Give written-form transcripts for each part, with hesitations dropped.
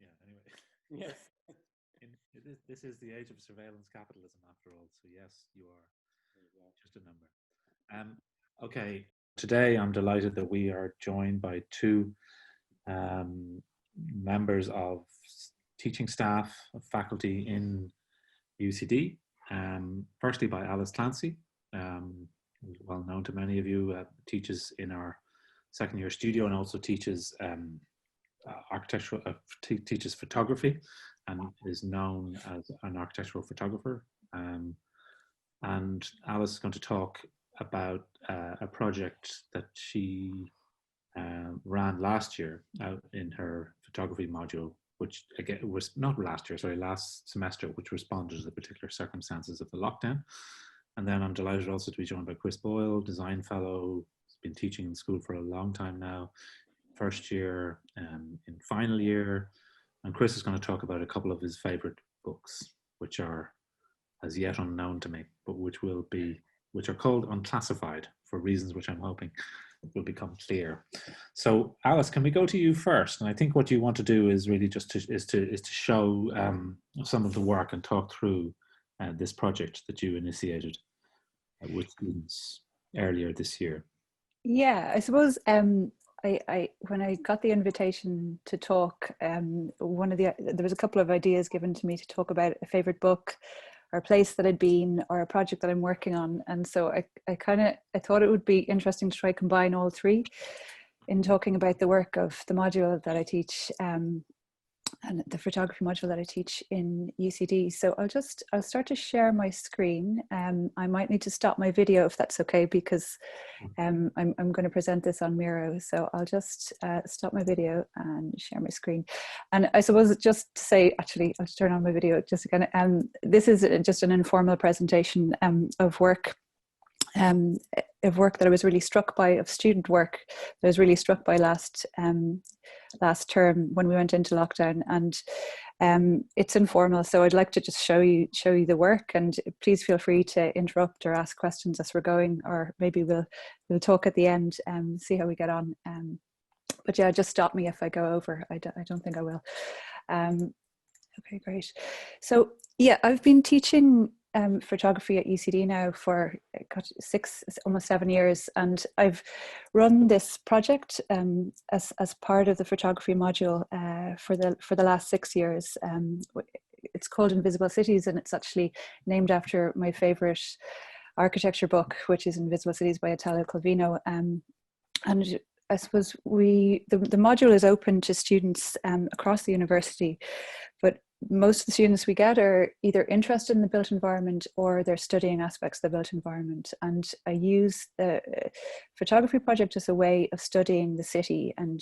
Yeah, anyway. Yes. This is the age of surveillance capitalism, after all. So yes, you are just a number. Okay, today I'm delighted that we are joined by two members of teaching staff, of faculty in UCD. Firstly, by Alice Clancy, who's well known to many of you, teaches in our second year studio and also teaches architectural, teaches photography and is known as an architectural photographer. And Alice is going to talk about a project that she ran last year out in her photography module, which again was not last year, sorry, last semester, which responded to the particular circumstances of the lockdown. And then I'm delighted also to be joined by Chris Boyle, design fellow, has been teaching in school for a long time now, first year, in final year. And Chris is going to talk about a couple of his favorite books, which are as yet unknown to me, but which are called Unclassified for reasons which I'm hoping will become clear. So Alice, can we go to you first? And I think what you want to do is really just to show some of the work and talk through this project that you initiated with students earlier this year. Yeah, I suppose I when I got the invitation to talk, there was a couple of ideas given to me to talk about a favorite book or a place that I'd been or a project that I'm working on. And so I thought it would be interesting to try combine all three in talking about the work of the module that I teach and the photography module that I teach in UCD. So I'll start to share my screen. I might need to stop my video if that's okay, because I'm going to present this on Miro. So I'll just stop my video and share my screen. And I suppose just to say, actually, I'll turn on my video just again. This is just an informal presentation of work. That I was really struck by, of student work that I was really struck by last term when we went into lockdown. And it's informal, so I'd like to just show you the work, and please feel free to interrupt or ask questions as we're going, or maybe we'll talk at the end and see how we get on. But yeah, just stop me if I go over. I don't think I will. Okay, great. So yeah, I've been teaching photography at UCD now for almost 7 years, and I've run this project as part of the photography module for the last 6 years. It's called Invisible Cities, and it's actually named after my favorite architecture book, which is Invisible Cities by Italo Calvino. And I suppose the module is open to students across the university, but most of the students we get are either interested in the built environment or they're studying aspects of the built environment. And I use the photography project as a way of studying the city, and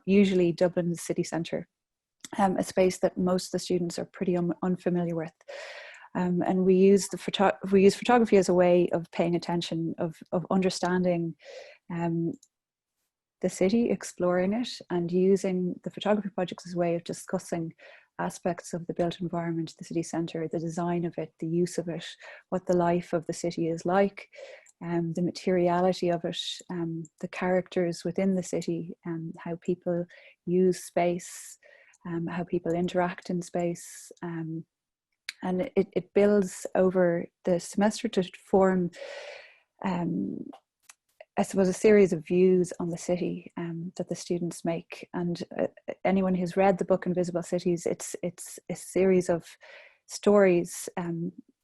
usually Dublin's city centre, a space that most of the students are pretty unfamiliar with. And we use photography as a way of paying attention, of understanding the city, exploring it, and using the photography projects as a way of discussing aspects of the built environment, the city centre, the design of it, the use of it, what the life of the city is like, the materiality of it, the characters within the city, and how people use space, how people interact in space. And it builds over the semester to form I suppose a series of views on the city that the students make. And anyone who's read the book Invisible Cities, it's a series of stories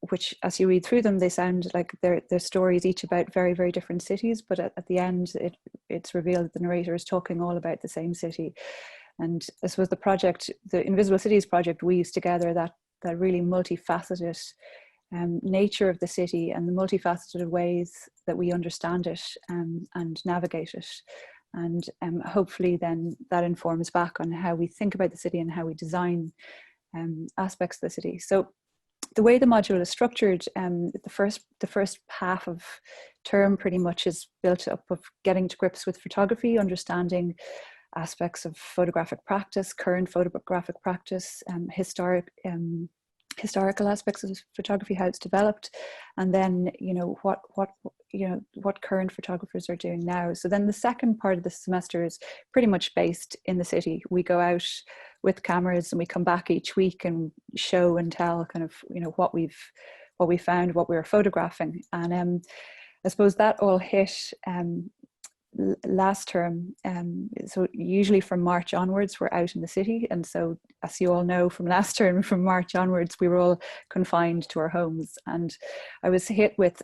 which, as you read through them, they sound like they're stories each about very, very different cities, but at the end it's revealed that the narrator is talking all about the same city. And I suppose the Invisible Cities project weaves together that really multifaceted nature of the city and the multifaceted ways that we understand it and navigate it. And hopefully then that informs back on how we think about the city and how we design aspects of the city. So the way the module is structured, the first half of term pretty much is built up of getting to grips with photography, understanding aspects of photographic practice, current photographic practice, historic historical aspects of photography, how it's developed, and then what current photographers are doing now. So then the second part of the semester is pretty much based in the city. We go out with cameras and we come back each week and show and tell kind of what we found, what we were photographing. And I suppose that all hit last term. So usually from March onwards we're out in the city, and so as you all know from last term, from March onwards we were all confined to our homes, and I was hit with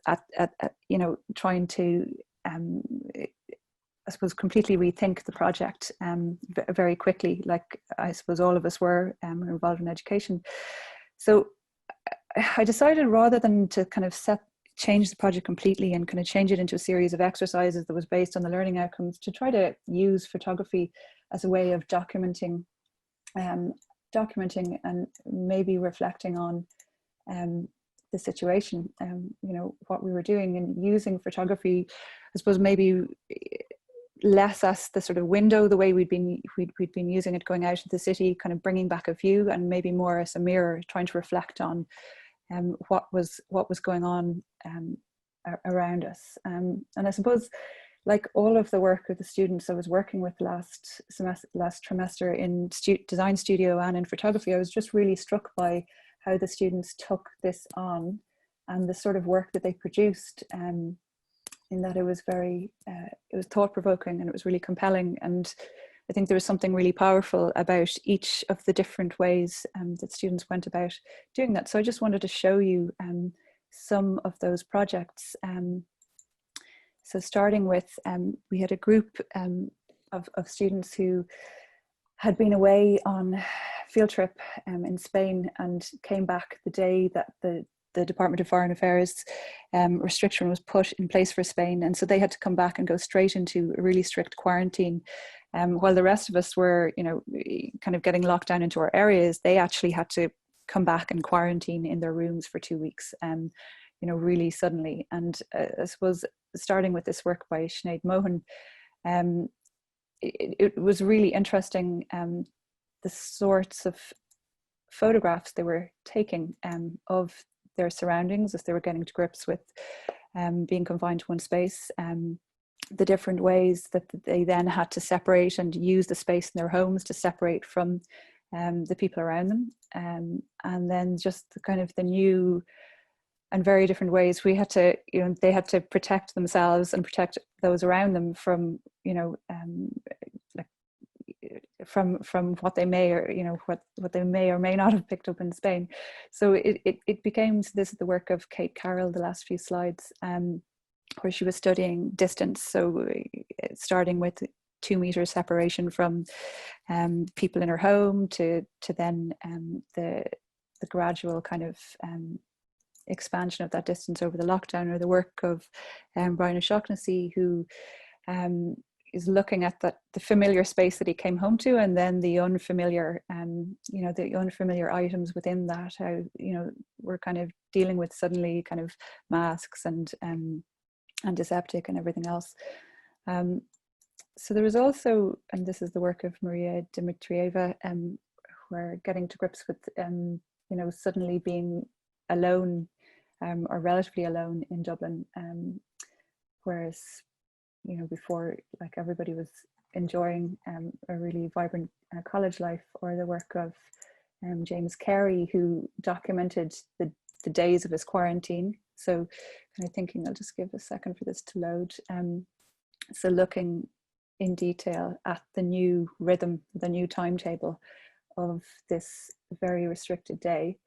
trying to I suppose completely rethink the project very quickly, like I suppose all of us were involved in education. So I decided, rather than to kind of change the project completely and kind of change it into a series of exercises that was based on the learning outcomes, to try to use photography as a way of documenting and maybe reflecting on the situation, what we were doing, and using photography, I suppose maybe less as the sort of window, the way we'd been using it going out into the city, kind of bringing back a view, and maybe more as a mirror, trying to reflect on what was going on around us. And I suppose, like all of the work of the students I was working with last trimester in design studio and in photography, I was just really struck by how the students took this on, and the sort of work that they produced, in that it was very it was thought-provoking and it was really compelling. And I think there was something really powerful about each of the different ways that students went about doing that. So I just wanted to show you some of those projects. So starting with, we had a group of students who had been away on field trip in Spain, and came back the day that the Department of Foreign Affairs restriction was put in place for Spain. And so they had to come back and go straight into a really strict quarantine. While the rest of us were, kind of getting locked down into our areas, they actually had to come back and quarantine in their rooms for 2 weeks, really suddenly. And I suppose starting with this work by Sinead Mohan, it was really interesting, the sorts of photographs they were taking of their surroundings as they were getting to grips with being confined to one space, the different ways that they then had to separate and use the space in their homes to separate from the people around them, and then just the kind of the new and very different ways we had to, they had to protect themselves and protect those around them from, from what they may, or what they may or may not have picked up in Spain. So it became, this is the work of Kate Carroll, the last few slides, where she was studying distance. So starting with 2 meter separation from people in her home, to then the gradual kind of expansion of that distance over the lockdown, or the work of Brian O'Shaughnessy, who is looking at the familiar space that he came home to, and then the unfamiliar, the unfamiliar items within that, how, we're kind of dealing with suddenly kind of masks and antiseptic and everything else. So there was also, and this is the work of Maria Dmitrieva, where getting to grips with, suddenly being alone, or relatively alone in Dublin, whereas, before, like, everybody was enjoying a really vibrant college life. Or the work of James Carey, who documented the days of his quarantine. So kind of thinking, I'll just give a second for this to load. So looking in detail at the new rhythm, the new timetable of this very restricted day.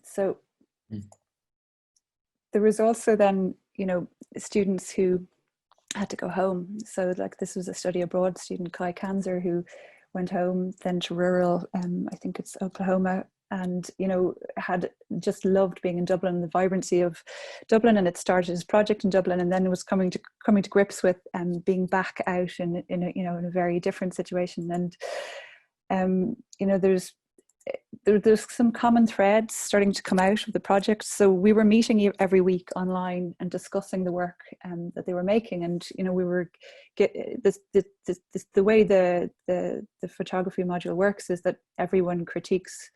So there was also then, students who had to go home. So like, this was a study abroad student, Kai Kanzer, who went home then to rural, I think it's Oklahoma, and had just loved being in Dublin, the vibrancy of Dublin, and it started his project in Dublin, and then it was coming to grips with being back out in a very different situation. And there's there's some common threads starting to come out of the project. So we were meeting every week online and discussing the work that they were making, and we were the way the photography module works is that everyone critiques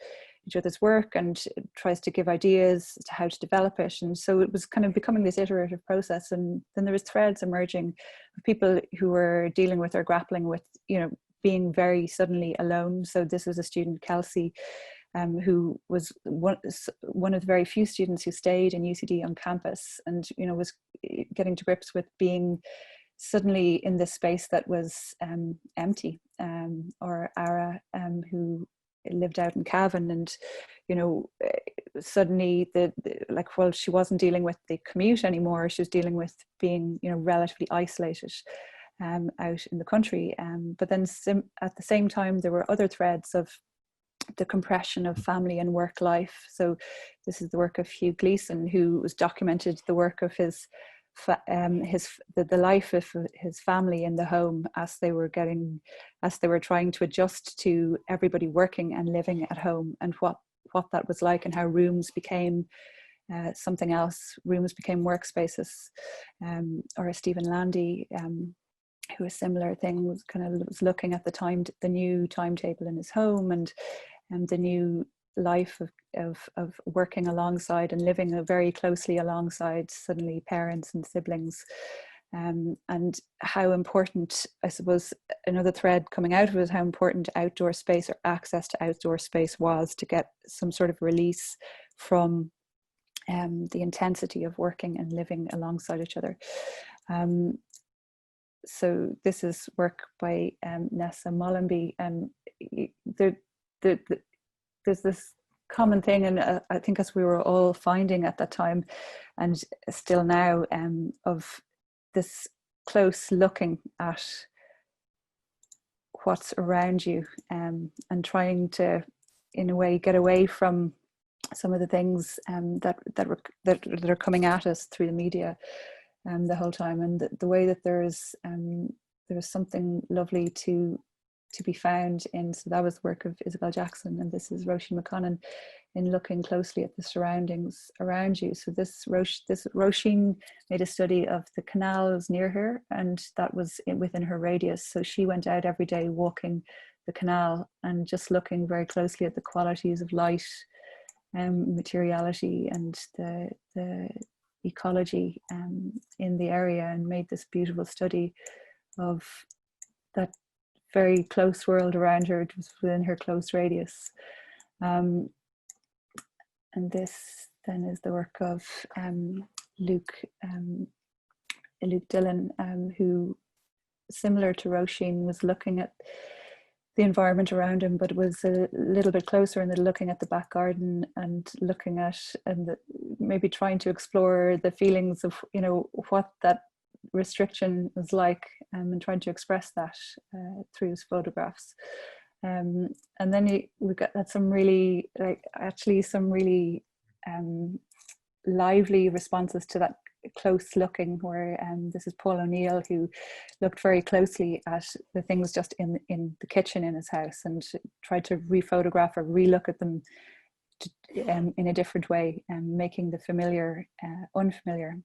each other's work and tries to give ideas to how to develop it. And so it was kind of becoming this iterative process. And then there was threads emerging of people who were dealing with or grappling with, being very suddenly alone. So this was a student, Kelsey, who was one of the very few students who stayed in UCD on campus, and was getting to grips with being suddenly in this space that was empty. Or Ara, who lived out in Cavan, and suddenly well, she wasn't dealing with the commute anymore. She was dealing with being relatively isolated out in the country. But then at the same time, there were other threads of the compression of family and work life. So this is the work of Hugh Gleason, who was documented the work of the life of his family in the home as they were trying to adjust to everybody working and living at home, and what that was like, and how rooms became something else. Rooms became workspaces. Or Stephen Landy, who a similar thing was looking at the new timetable in his home, and the new life of working alongside and living very closely alongside suddenly parents and siblings, and how important, I suppose, another thread coming out of it is how important outdoor space or access to outdoor space was to get some sort of release from the intensity of working and living alongside each other. So this is work by Nessa Mollenby. There's this common thing, and I think as we were all finding at that time, and still now, of this close looking at what's around you, and trying to, in a way, get away from some of the things that are coming at us through the media the whole time, and the way that there's something lovely to be found in. So that was the work of Isabel Jackson, and this is Roisin McConnon, in looking closely at the surroundings around you. So this Roisin made a study of the canals near her, and that was within her radius. So she went out every day walking the canal and just looking very closely at the qualities of light, materiality, and the ecology in the area, and made this beautiful study of that very close world around her. It was within her close radius. And this then is the work of Luke Dillon, who, similar to Roisin, was looking at the environment around him, but was a little bit closer, and looking at the back garden and looking at, and maybe trying to explore the feelings of what that restriction was like, and trying to express that through his photographs. And then we got some really lively responses to that close looking, where this is Paul O'Neill, who looked very closely at the things just in the kitchen in his house, and tried to re-photograph or re-look at them in a different way, and making the familiar unfamiliar.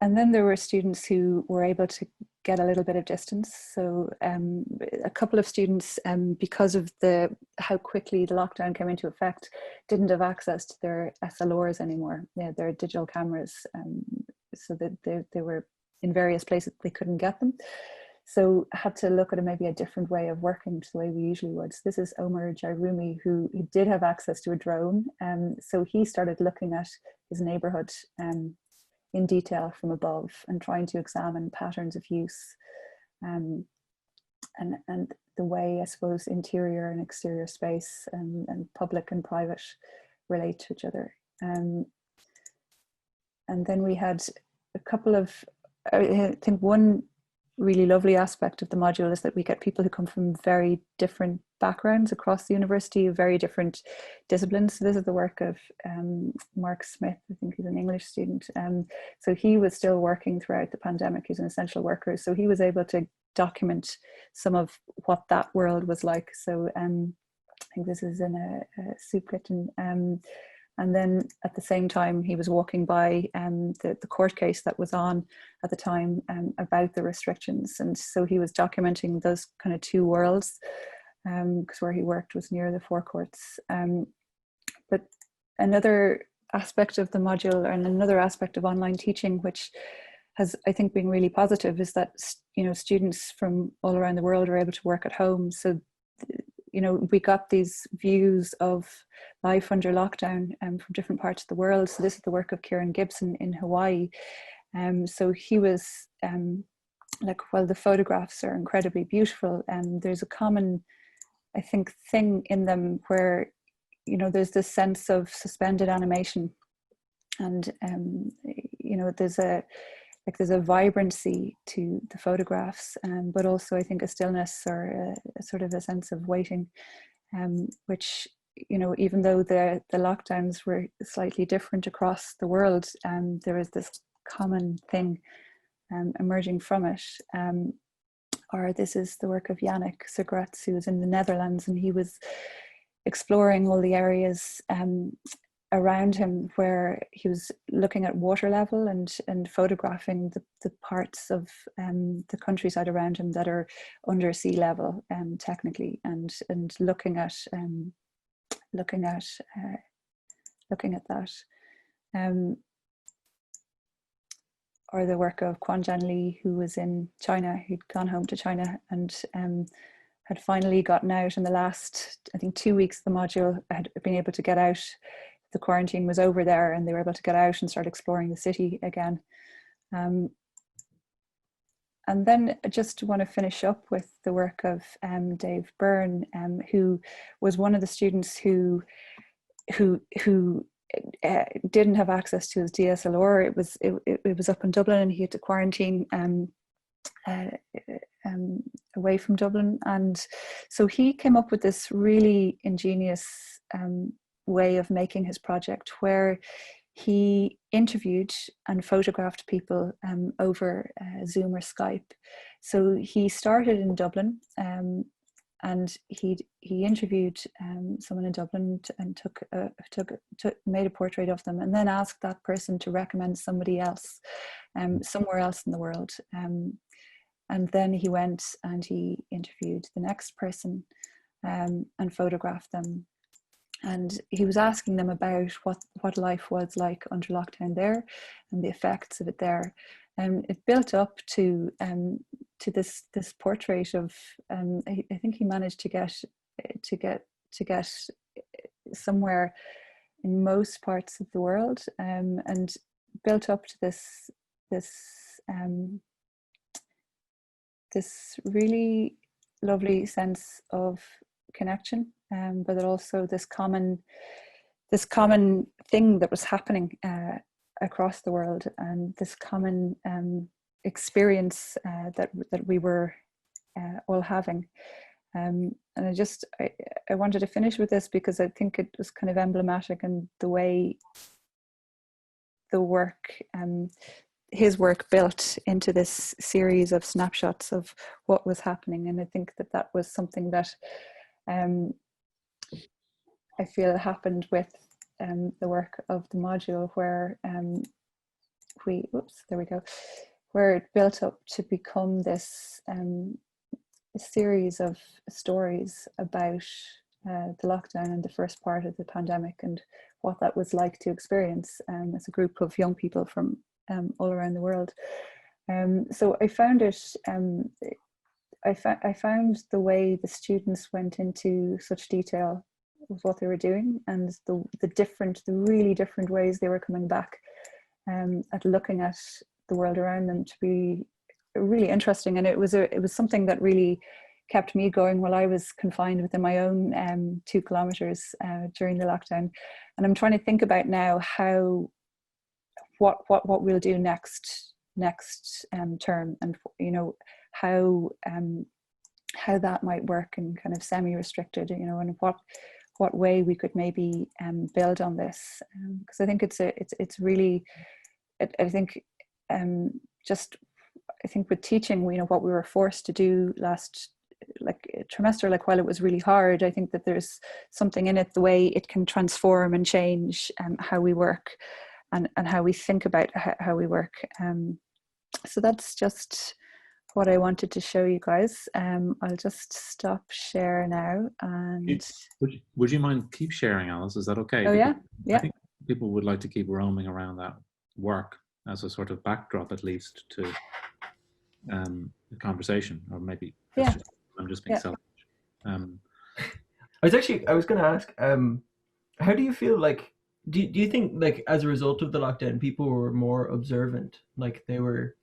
And then there were students who were able to get a little bit of distance. So a couple of students, because of how quickly the lockdown came into effect, didn't have access to their SLRs anymore, their digital cameras, so that they were in various places they couldn't get them. So had to look at maybe a different way of working to the way we usually would. So this is Omar Jairumi, who did have access to a drone. So he started looking at his neighborhood in detail from above, and trying to examine patterns of use, and the way, I suppose, interior and exterior space and public and private relate to each other. And then we had a couple of, I think one really lovely aspect of the module is that we get people who come from very different backgrounds across the university, very different disciplines. So this is the work of Mark Smith. I think he's an English student. So he was still working throughout the pandemic. He's an essential worker. So he was able to document some of what that world was like. So I think this is in a soup kitchen. And then at the same time, he was walking by the court case that was on at the time about the restrictions. And so he was documenting those kind of two worlds, because where he worked was near the forecourts. But another aspect of the module, and another aspect of online teaching, which has, I think, been really positive, is that, you know, students from all around the world are able to work at home. So, you know, we got these views of life under lockdown from different parts of the world. So this is the work of Kieran Gibson in Hawaii. So he was like, while the photographs are incredibly beautiful, there's a common, I think, thing in them where, you know, there's this sense of suspended animation, and you know, there's a vibrancy to the photographs, but also I think a stillness, or a sort of a sense of waiting, which, you know, even though the lockdowns were slightly different across the world, there is this common thing emerging from it. Or this is the work of Yannick Segretz, who was in the Netherlands, and he was exploring all the areas around him where he was looking at water level and photographing the parts of the countryside around him that are under sea level, technically, and looking at that. Or the work of Quanjan Li, who was in China, who'd gone home to China and had finally gotten out in the last, I think, 2 weeks of the module, had been able to get out. The quarantine was over there, and they were able to get out and start exploring the city again. And then I just want to finish up with the work of Dave Byrne, who was one of the students who didn't have access to his DSLR. It was up in Dublin, and he had to quarantine away from Dublin. And so he came up with this really ingenious way of making his project, where he interviewed and photographed people over Zoom or Skype. So he started in Dublin, and he interviewed someone in Dublin and made a portrait of them, and then asked that person to recommend somebody else somewhere else in the world. And then he went and he interviewed the next person and photographed them. And he was asking them about what life was like under lockdown there, and the effects of it there. And it built up to this portrait of I think he managed to get somewhere in most parts of the world, and built up to this really lovely sense of connection, but also this common thing that was happening across the world, and this common experience that we were all having. And I wanted to finish with this because I think it was kind of emblematic in the way the work, his work, built into this series of snapshots of what was happening. And I think that was something that I feel happened with the work of the module, where where it built up to become this a series of stories about the lockdown and the first part of the pandemic, and what that was like to experience as a group of young people from all around the world. So I found it, I found the way the students went into such detail with what they were doing, and the really different ways they were coming back at looking at the world around them, to be really interesting. And it was something that really kept me going while I was confined within my own 2 kilometers during the lockdown. And I'm trying to think about now what we'll do next term, and you know how that might work in kind of semi-restricted, you know, and what way we could maybe build on this, because I think it's really, I think just I think with teaching, what we were forced to do last trimester, while it was really hard, I think that there's something in it, the way it can transform and change how we work and how we think about how we work. So that's just what I wanted to show you guys. I'll just stop share now. And would you mind keep sharing, Alice? Is that okay? Oh, because yeah. I think people would like to keep roaming around that work as a sort of backdrop, at least, to the conversation, or maybe I'm just being selfish. I was going to ask, how do you feel like, do you think, like, as a result of the lockdown, people were more observant, like they were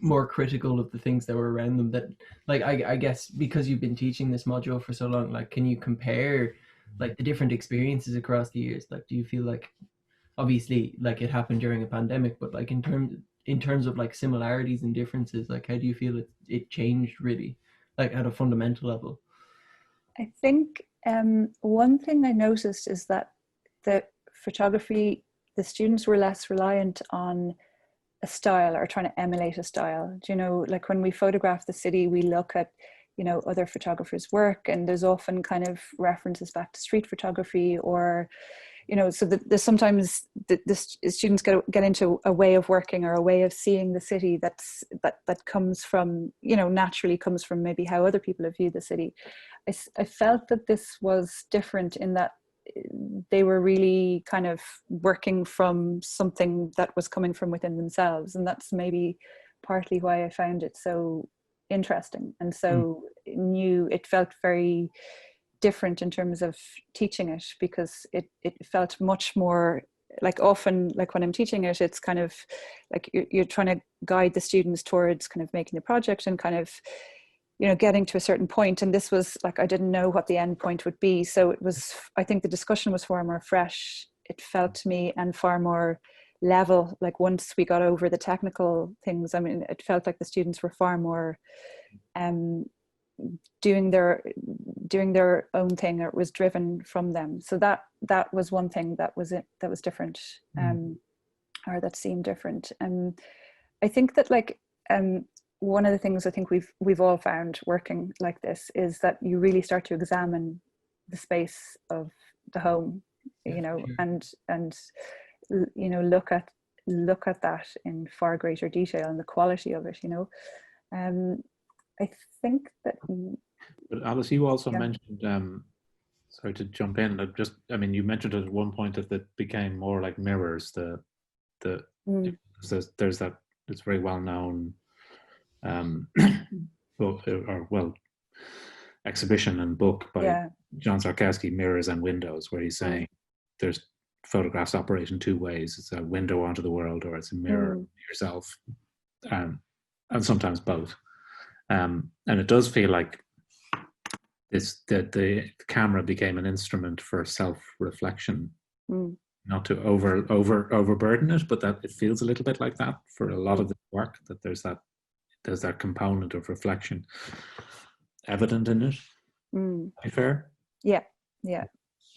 more critical of the things that were around them? That, like, I guess because you've been teaching this module for so long, like, can you compare like the different experiences across the years? Like, do you feel like, obviously, like, it happened during a pandemic, but like in terms of like similarities and differences, like, how do you feel it changed really, like at a fundamental level? I think one thing I noticed is that the students were less reliant on a style or trying to emulate a style. Like when we photograph the city, we look at other photographers' work, and there's often kind of references back to street photography, or so there's sometimes the students get into a way of working or a way of seeing the city that comes from, naturally comes from maybe how other people have viewed the city. I felt that this was different in that they were really kind of working from something that was coming from within themselves, and that's maybe partly why I found it so interesting and so new. It felt very different in terms of teaching it, because it felt much more like, often, like when I'm teaching it, it's kind of like you're trying to guide the students towards kind of making the project and kind of getting to a certain point, and this was like, I didn't know what the end point would be. So it was, I think the discussion was far more fresh, it felt to me, and far more level. Like once we got over the technical things, I mean, it felt like the students were far more doing their own thing, or it was driven from them. So that was one thing that was different, or that seemed different. I think that, like, one of the things I think we've all found working like this is that you really start to examine the space of the home, and look at that in far greater detail, and the quality of it. I think that. But Alice, you also mentioned, sorry to jump in, you mentioned at one point that it became more like mirrors. There's that, it's very well known exhibition and book by John Sarkowski, Mirrors and Windows, where he's saying there's photographs operate in two ways. It's a window onto the world, or it's a mirror to yourself, and sometimes both. And it does feel like the camera became an instrument for self-reflection, not to overburden it, but that it feels a little bit like that for a lot of the work, that there's that component of reflection evident in it. Be fair? Yeah.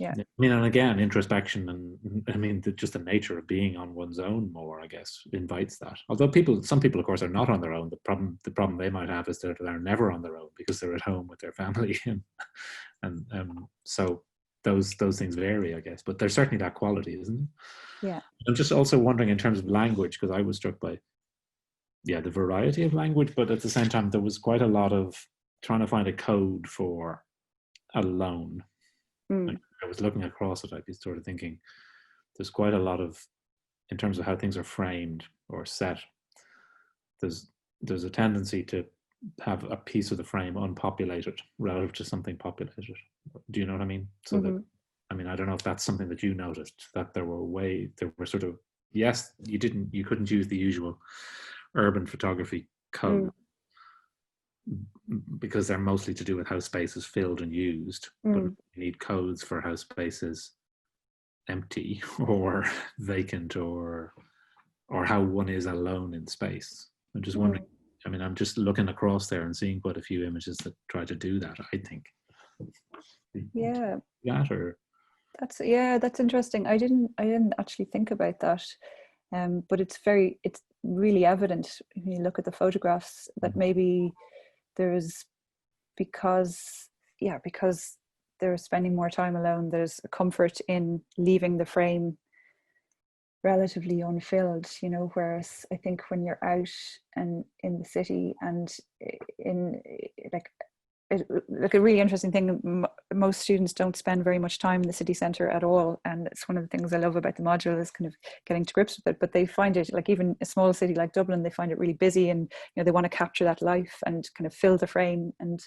I mean, and again, introspection, and I mean, just the nature of being on one's own more, I guess, invites that. Although some people, of course, are not on their own. The problem they might have is that they're never on their own because they're at home with their family, and so those things vary, I guess. But there's certainly that quality, isn't it? Yeah. I'm just also wondering in terms of language, because I was struck by the variety of language, but at the same time, there was quite a lot of trying to find a code for alone. Like, I was looking across it, I'd be sort of thinking there's quite a lot of, in terms of how things are framed or set, there's a tendency to have a piece of the frame unpopulated relative to something populated. Do you know what I mean? So that, I mean, I don't know if that's something that you noticed, that there were sort of, yes, you couldn't use the usual urban photography code, because they're mostly to do with how space is filled and used, but you need codes for how space is empty or vacant, or how one is alone in space. I'm just wondering, I mean, I'm just looking across there and seeing quite a few images that try to do that, I think. That's interesting. I didn't actually think about that, but really evident when you look at the photographs that maybe there's, because they're spending more time alone, there's a comfort in leaving the frame relatively unfilled, you know, whereas I think when you're out and in the city and in like a really interesting thing, most students don't spend very much time in the city centre at all, and it's one of the things I love about the module is kind of getting to grips with it. But they find it, like even a small city like Dublin, they find it really busy, and you know they want to capture that life and kind of fill the frame. And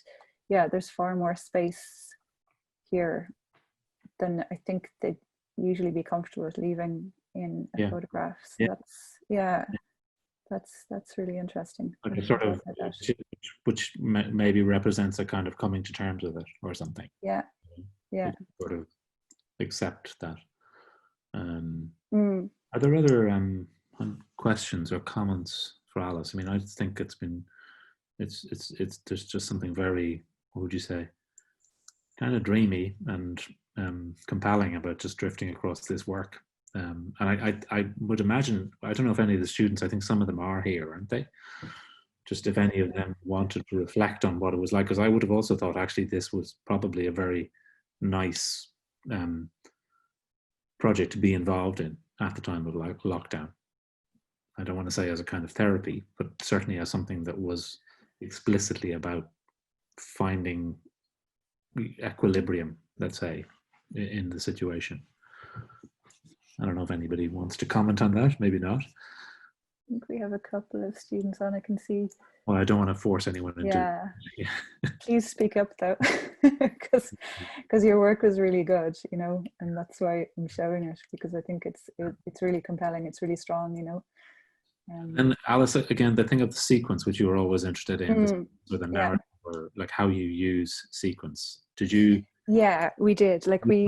yeah, there's far more space here than I think they'd usually be comfortable with leaving in a photograph. So that's really interesting. Like a sort of, which maybe represents a kind of coming to terms with it or something. Yeah. Sort of accept that. Are there other questions or comments for Alice? I mean, I think it's there's just something very, what would you say, kind of dreamy and compelling about just drifting across this work. And I would imagine, I don't know if any of the students, I think some of them are here, aren't they? Just if any of them wanted to reflect on what it was like, because I would have also thought actually this was probably a very nice project to be involved in at the time of lockdown. I don't want to say as a kind of therapy, but certainly as something that was explicitly about finding equilibrium, let's say, in the situation. I don't know if anybody wants to comment on that. Maybe not. I think we have a couple of students on, I can see. Well, I don't want to force anyone into. Yeah. Please speak up though, because your work was really good, you know, and that's why I'm showing it, because I think it's really compelling. It's really strong, you know. And Alice, again, the thing of the sequence, which you were always interested in, with a narrative, or like how you use sequence. Did you? Yeah, we did. Like the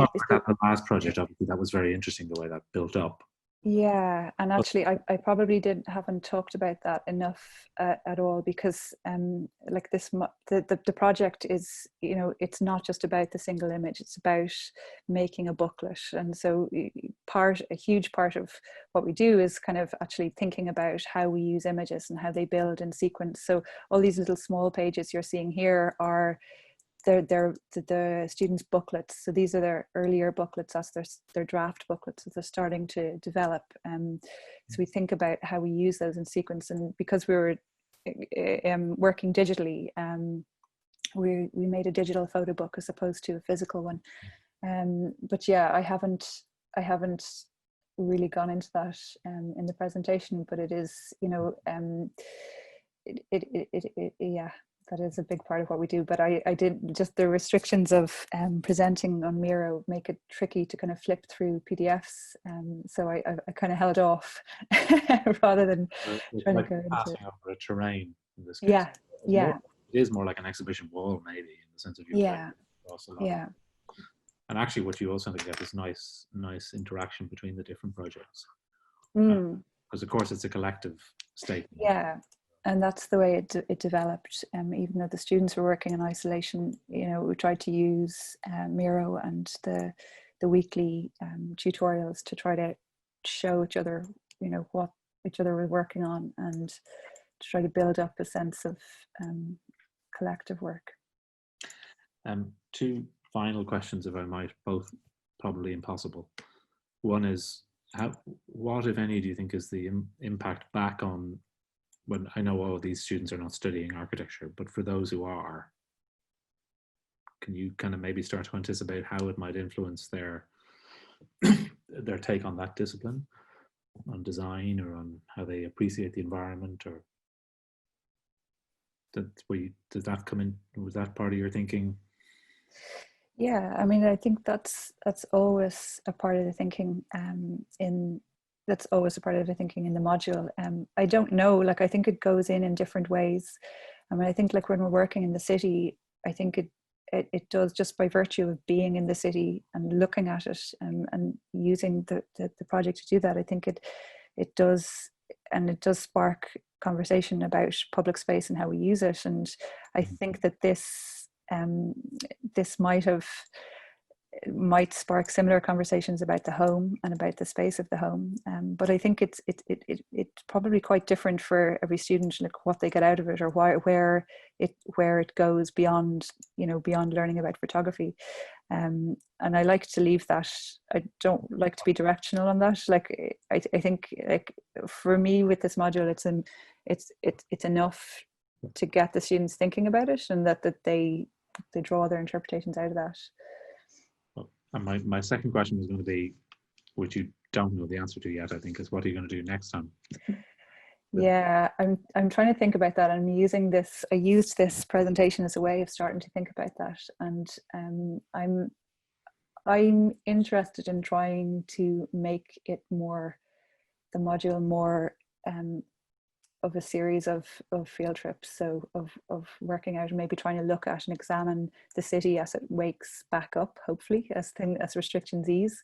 last project, obviously, that was very interesting the way that built up. Yeah, and actually, I probably haven't talked about that enough at all, because like this, the project is, you know, it's not just about the single image; it's about making a booklet. And so, a huge part of what we do is kind of actually thinking about how we use images and how they build in sequence. So all these little small pages you're seeing here are they're the students' booklets. So these are their earlier booklets, that's their draft booklets that they're starting to develop. So we think about how we use those in sequence. And because we were working digitally, we made a digital photo book as opposed to a physical one. But yeah, I haven't really gone into that in the presentation, but it is, you know, yeah. That is a big part of what we do, but I did just the restrictions of presenting on Miro make it tricky to kind of flip through PDFs, so I kind of held off rather than trying to go into passing over a terrain in this case. Yeah. It is more like an exhibition wall, maybe, in the sense of you across a lot. Yeah. And actually, what you also get is nice interaction between the different projects, because of course it's a collective statement. Yeah. And that's the way it developed. Even though the students were working in isolation, you know, we tried to use Miro and the weekly tutorials to try to show each other, you know, what each other were working on, and to try to build up a sense of collective work. Two final questions, if I might, both probably impossible. One is, what, if any, do you think is the impact back on, when I know all of these students are not studying architecture, but for those who are, can you kind of maybe start to anticipate how it might influence their take on that discipline, on design, or on how they appreciate the environment, or did that come in? Was that part of your thinking? Yeah, I mean, I think that's always a part of the thinking that's always a part of the thinking in the module. I don't know, like, I think it goes in different ways. I mean, I think like when we're working in the city, I think it does, just by virtue of being in the city and looking at it and using the project to do that. I think it does, and it does spark conversation about public space and how we use it. And I think that this might have, might spark similar conversations about the home and about the space of the home. But I think it's probably quite different for every student, like what they get out of it, or where it goes beyond, beyond learning about photography. And I like to leave that. I don't like to be directional on that. Like I think, like, for me with this module, it's enough to get the students thinking about it, and that they draw their interpretations out of that. And my second question was going to be, which you don't know the answer to yet, I think, is what are you going to do next time? Yeah, I'm trying to think about that. I used this presentation as a way of starting to think about that, and I'm interested in trying to make it the module more of a series of field trips, so of working out and maybe trying to look at and examine the city as it wakes back up, hopefully, as restrictions ease,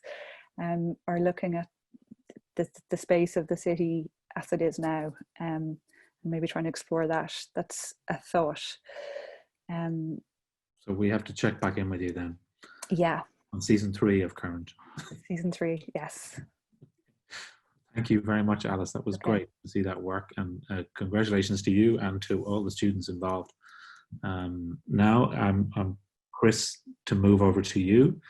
or looking at the space of the city as it is now, and maybe trying to explore that. That's a thought. So we have to check back in with you then. Yeah. On season 3 of Current. Season 3, yes. Thank you very much, Alice. That was great to see that work, and congratulations to you and to all the students involved. Now I'm Chris, to move over to you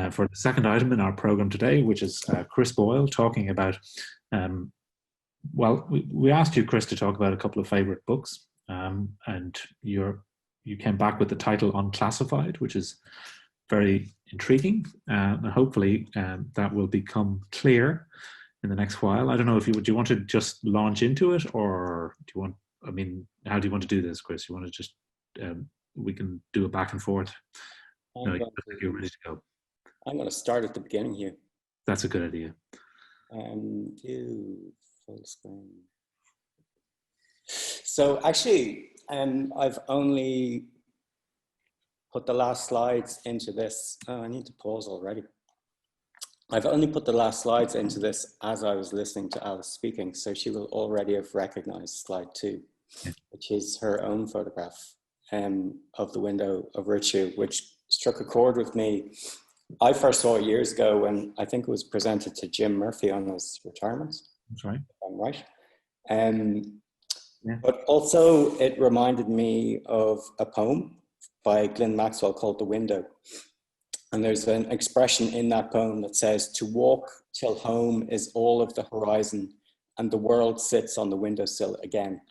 for the second item in our program today, which is Chris Boyle talking about, well, we asked you, Chris, to talk about a couple of favorite books, and you came back with the title Unclassified, which is very intriguing, and hopefully that will become clear in the next while. I don't know if do you want to just launch into it, or do you want, how do you want to do this, Chris? You want to just, we can do a back and forth. No, you're ready to go. I'm going to start at the beginning here. That's a good idea. Do full screen. So actually, I've only put the last slides into this. Oh, I need to pause already. I've only put the last slides into this as I was listening to Alice speaking, so she will already have recognized slide 2, which is her own photograph of the window of virtue, which struck a chord with me. I first saw it years ago when I think it was presented to Jim Murphy on his retirement. That's right. If I'm right. But also it reminded me of a poem by Glyn Maxwell called The Window. And there's an expression in that poem that says, "To walk till home is all of the horizon, and the world sits on the windowsill again."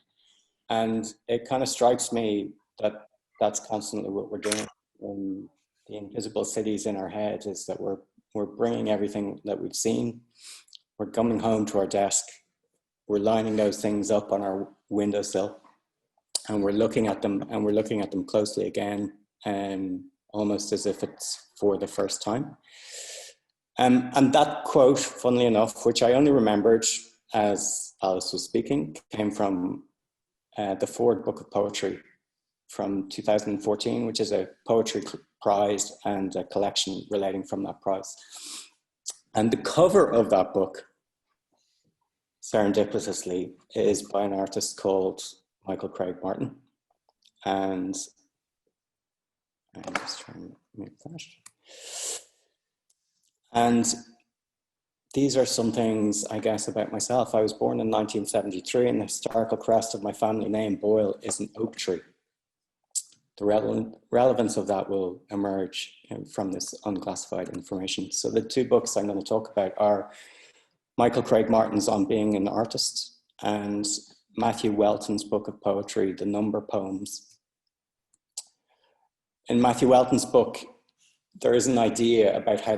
And it kind of strikes me that that's constantly what we're doing in the invisible cities in our head, is that we're bringing everything that we've seen, we're coming home to our desk, we're lining those things up on our windowsill, and we're looking at them, and we're looking at them closely again, almost as if it's for the first time. And that quote, funnily enough, which I only remembered as Alice was speaking, came from the Ford Book of Poetry from 2014, which is a poetry prize and a collection relating from that prize. And the cover of that book, serendipitously, is by an artist called Michael Craig Martin. And I'm just trying to make that. And these are some things, I guess, about myself. I was born in 1973, and the historical crest of my family name, Boyle, is an oak tree. The relevance of that will emerge from this unclassified information. So the 2 books I'm going to talk about are Michael Craig Martin's On Being an Artist and Mathew Welton's book of poetry, The Number Poems. In Mathew Welton's book, there is an idea about how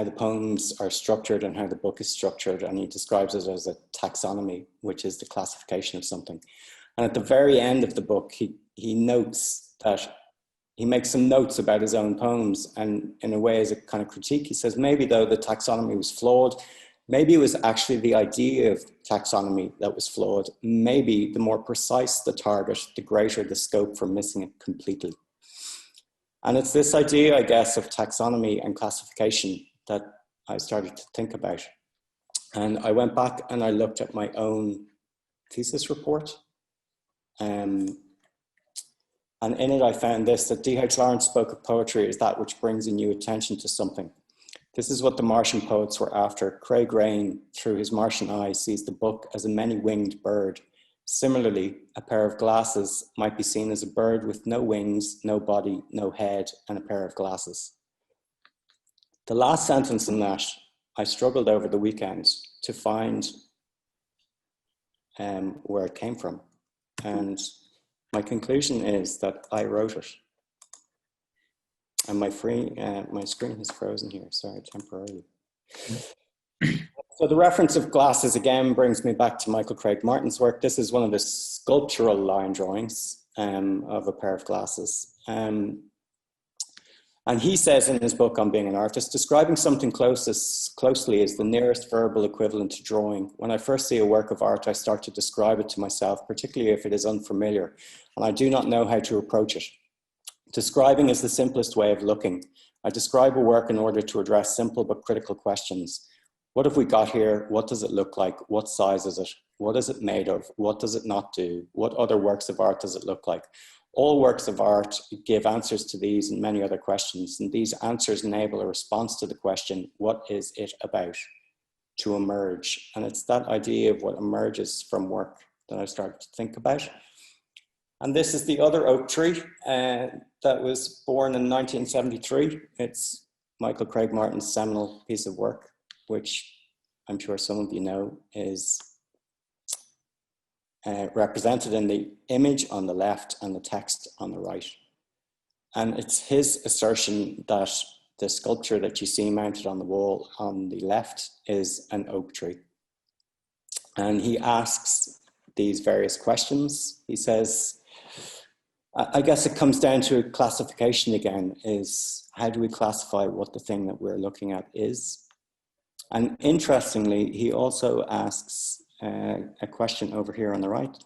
the poems are structured and how the book is structured, and he describes it as a taxonomy, which is the classification of something. And at the very end of the book, he notes that he makes some notes about his own poems, and in a way, as a kind of critique, he says, maybe though the taxonomy was flawed, maybe it was actually the idea of taxonomy that was flawed. Maybe the more precise the target, the greater the scope for missing it completely. And it's this idea, I guess, of taxonomy and classification that I started to think about. And I went back and I looked at my own thesis report. And And in it, I found this, that D.H. Lawrence spoke of poetry as that which brings a new attention to something. This is what the Martian poets were after. Craig Raine, through his Martian eye, sees the book as a many-winged bird. Similarly, a pair of glasses might be seen as a bird with no wings, no body, no head, and a pair of glasses. The last sentence in that, I struggled over the weekend to find where it came from. And my conclusion is that I wrote it. And my screen has frozen here, sorry, temporarily. So the reference of glasses again brings me back to Michael Craig Martin's work. This is one of the sculptural line drawings of a pair of glasses. And he says in his book on being an artist, describing something closely is the nearest verbal equivalent to drawing. When I first see a work of art, I start to describe it to myself, particularly if it is unfamiliar, and I do not know how to approach it. Describing is the simplest way of looking. I describe a work in order to address simple but critical questions. What have we got here? What does it look like? What size is it? What is it made of? What does it not do? What other works of art does it look like? All works of art give answers to these and many other questions, and these answers enable a response to the question, what is it about, to emerge? And it's that idea of what emerges from work that I started to think about. And this is the other oak tree that was born in 1973. It's Michael Craig Martin's seminal piece of work, which I'm sure some of you know is represented in the image on the left and the text on the right. And it's his assertion that the sculpture that you see mounted on the wall on the left is an oak tree. And he asks these various questions. He says, I guess it comes down to classification again, is how do we classify what the thing that we're looking at is? And interestingly, he also asks a question over here on the right.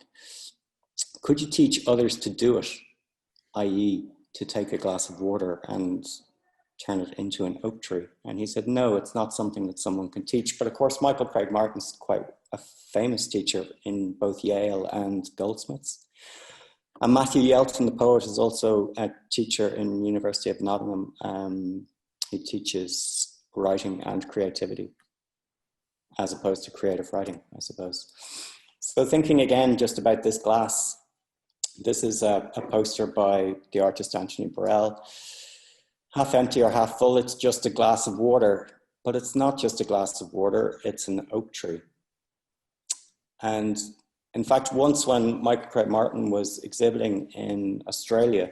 Could you teach others to do it? I.e., to take a glass of water and turn it into an oak tree? And he said, no, it's not something that someone can teach. But of course, Michael Craig Martin's quite a famous teacher in both Yale and Goldsmiths. And Mathew Welton, the poet, is also a teacher in University of Nottingham. He teaches writing and creativity, as opposed to creative writing, I suppose. So thinking again just about this glass, this is a poster by the artist Anthony Burrell. Half empty or half full, it's just a glass of water, but it's not just a glass of water, it's an oak tree. And in fact, once when Michael Craig Martin was exhibiting in Australia,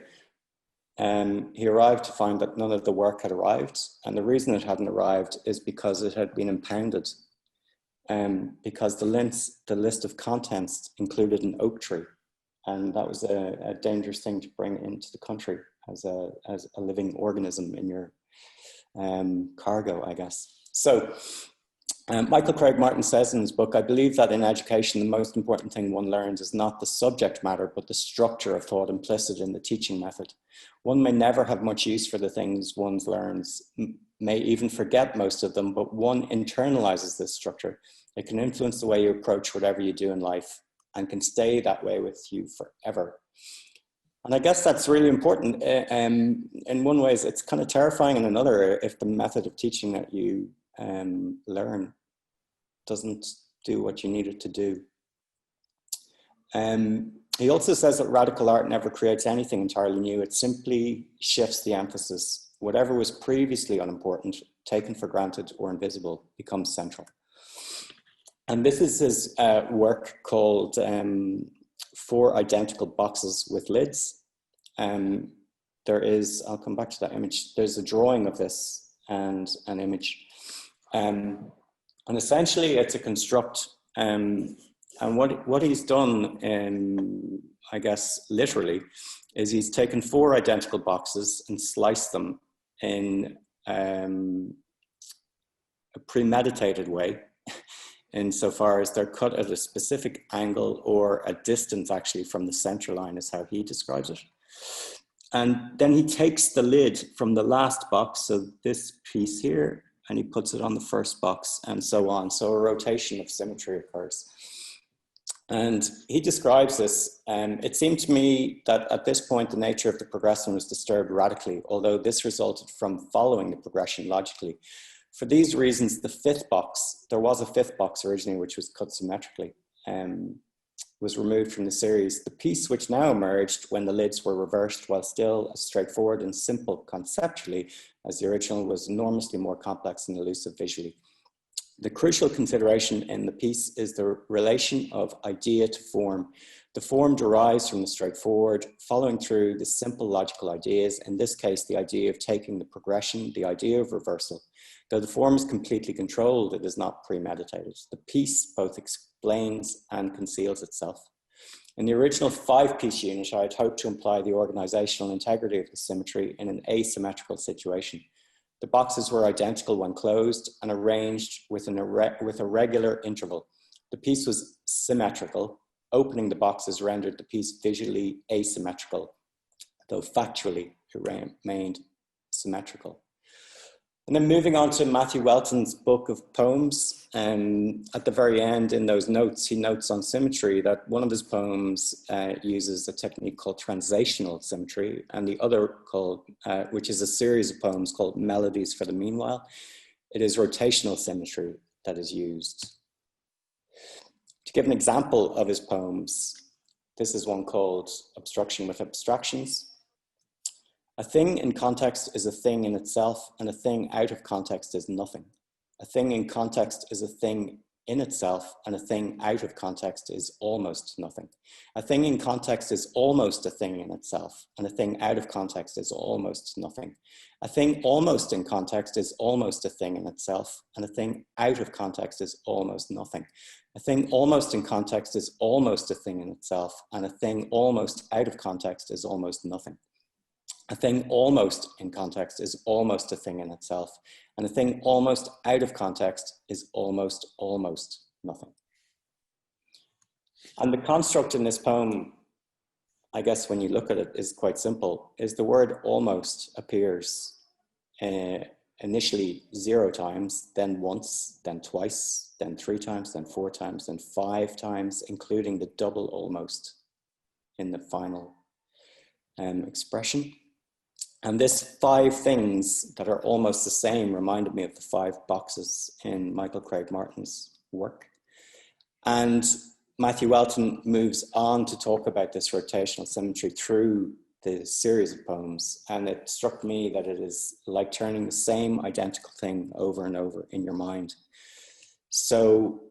he arrived to find that none of the work had arrived. And the reason it hadn't arrived is because it had been impounded. Because the list of contents included an oak tree. And that was a dangerous thing to bring into the country as a living organism in your cargo, I guess. So Michael Craig Martin says in his book, I believe that in education, the most important thing one learns is not the subject matter, but the structure of thought implicit in the teaching method. One may never have much use for the things one learns, may even forget most of them, but one internalizes this structure. It can influence the way you approach whatever you do in life and can stay that way with you forever. And I guess that's really important. In one way, it's kind of terrifying in another if the method of teaching that you learn doesn't do what you need it to do. He also says that radical art never creates anything entirely new. It simply shifts the emphasis. Whatever was previously unimportant, taken for granted or invisible, becomes central. And this is his work called 4 Identical Boxes with Lids. There is, I'll come back to that image, there's a drawing of this and an image. And essentially it's a construct. And what he's done, I guess, literally, is he's taken 4 identical boxes and sliced them in a premeditated way, insofar as they're cut at a specific angle or a distance actually from the center line is how he describes it. And then he takes the lid from the last box, so this piece here, and he puts it on the first box and so on. So a rotation of symmetry occurs. And he describes this, it seemed to me that at this point, the nature of the progression was disturbed radically, although this resulted from following the progression logically. For these reasons, the fifth box, there was a fifth box originally, which was cut symmetrically, was removed from the series. The piece which now emerged when the lids were reversed, while still as straightforward and simple conceptually as the original, was enormously more complex and elusive visually. The crucial consideration in the piece is the relation of idea to form. The form derives from the straightforward, following through the simple logical ideas, in this case, the idea of taking the progression, the idea of reversal. Though the form is completely controlled, it is not premeditated. The piece both explains and conceals itself. In the original 5-piece unit, I had hoped to imply the organizational integrity of the symmetry in an asymmetrical situation. The boxes were identical when closed and arranged with a regular interval. The piece was symmetrical. Opening the boxes rendered the piece visually asymmetrical, though factually it remained symmetrical. And then moving on to Mathew Welton's book of poems, at the very end in those notes, he notes on symmetry that one of his poems uses a technique called translational symmetry, and the other called, which is a series of poems called Melodies for the Meanwhile, it is rotational symmetry that is used. To give an example of his poems, this is one called Obstruction with Abstractions. A thing in context is a thing in itself, and a thing out of context is nothing. A thing in context is a thing in itself, and a thing out of context is almost nothing. A thing in context is almost a thing in itself, and a thing out of context is almost nothing. A thing almost in context is almost a thing in itself, and a thing out of context is almost nothing. A thing almost in context is almost a thing in itself, and a thing almost out of context is almost nothing. A thing almost in context is almost a thing in itself, and a thing almost out of context is almost nothing. And the construct in this poem, I guess when you look at it, is quite simple, is the word almost appears initially 0 times, then once, then twice, then 3 times, then 4 times, then 5 times, including the double almost in the final expression. And this 5 things that are almost the same reminded me of the 5 boxes in Michael Craig Martin's work. And Mathew Welton moves on to talk about this rotational symmetry through the series of poems. And it struck me that it is like turning the same identical thing over and over in your mind. So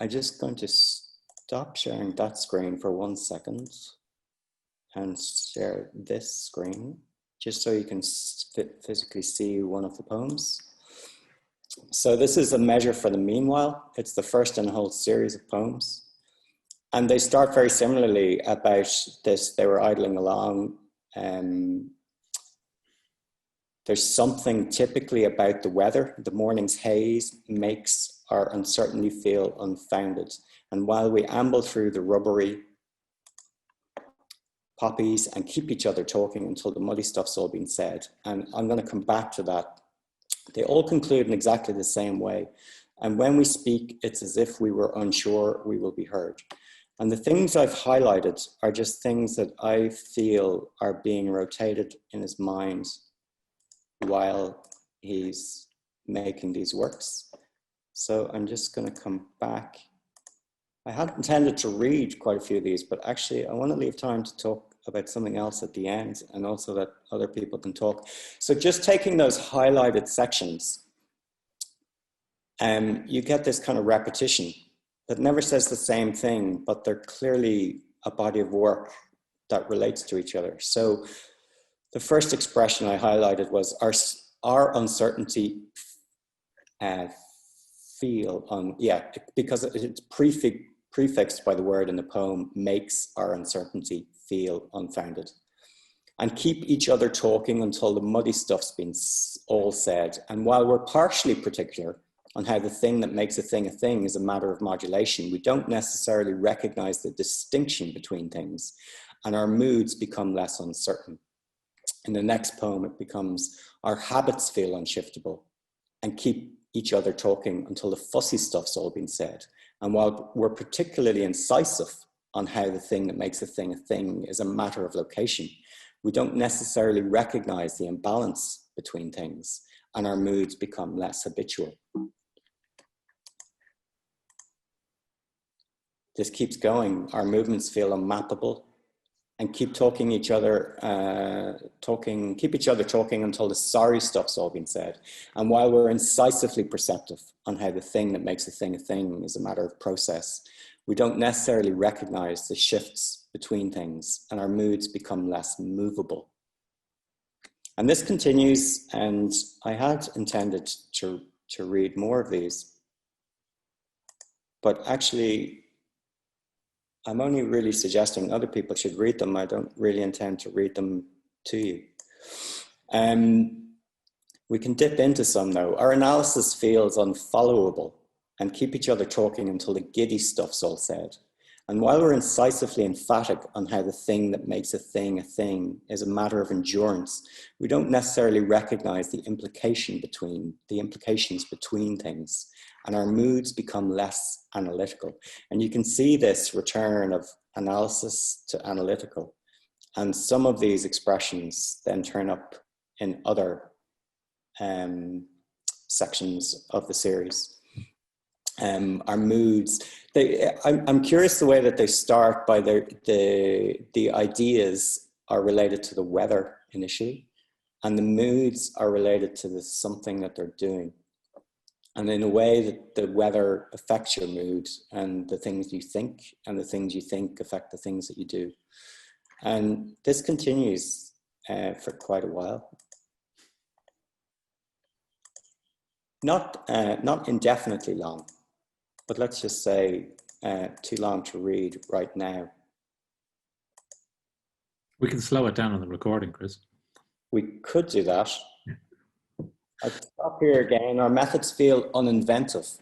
I'm just going to stop sharing that screen for 1 second and share this screen, just so you can physically see one of the poems. So this is a measure for the meanwhile. It's the first in a whole series of poems. And they start very similarly about this. They were idling along. There's something typically about the weather. The morning's haze makes our uncertainty feel unfounded. And while we amble through the rubbery poppies and keep each other talking until the muddy stuff's all been said. And I'm going to come back to that. They all conclude in exactly the same way. And when we speak, it's as if we were unsure we will be heard. And the things I've highlighted are just things that I feel are being rotated in his mind while he's making these works. So I'm just going to come back. I had intended to read quite a few of these, but actually I want to leave time to talk about something else at the end, and also that other people can talk. So just taking those highlighted sections, you get this kind of repetition that never says the same thing, but they're clearly a body of work that relates to each other. So the first expression I highlighted was our uncertainty because it's prefixed by the word in the poem, makes our uncertainty feel unfounded. And keep each other talking until the muddy stuff's been all said. And while we're partially particular on how the thing that makes a thing is a matter of modulation, we don't necessarily recognize the distinction between things, and our moods become less uncertain. In the next poem, it becomes, our habits feel unshiftable, and keep each other talking until the fussy stuff's all been said. And while we're particularly incisive on how the thing that makes a thing is a matter of location, we don't necessarily recognize the imbalance between things, and our moods become less habitual. This keeps going. Our movements feel unmappable, and keep each other talking until the sorry stuff's all been said. And while we're incisively perceptive on how the thing that makes a thing is a matter of process, we don't necessarily recognize the shifts between things, and our moods become less movable. And this continues, and I had intended to read more of these, but actually, I'm only really suggesting other people should read them. I don't really intend to read them to you. We can dip into some though. Our analysis feels unfollowable, and keep each other talking until the giddy stuff's all said. And while we're incisively emphatic on how the thing that makes a thing is a matter of endurance, we don't necessarily recognize the implications between things, and our moods become less analytical. And you can see this return of analysis to analytical. And some of these expressions then turn up in other sections of the series. Our moods, I'm curious the way that they start by the ideas are related to the weather initially, and the moods are related to something that they're doing. And in a way that the weather affects your mood, and the things you think, and the things you think affect the things that you do. And this continues for quite a while. Not indefinitely long, but let's just say too long to read right now. We can slow it down on the recording, Chris. We could do that. I'll stop here again. Our methods feel uninventive.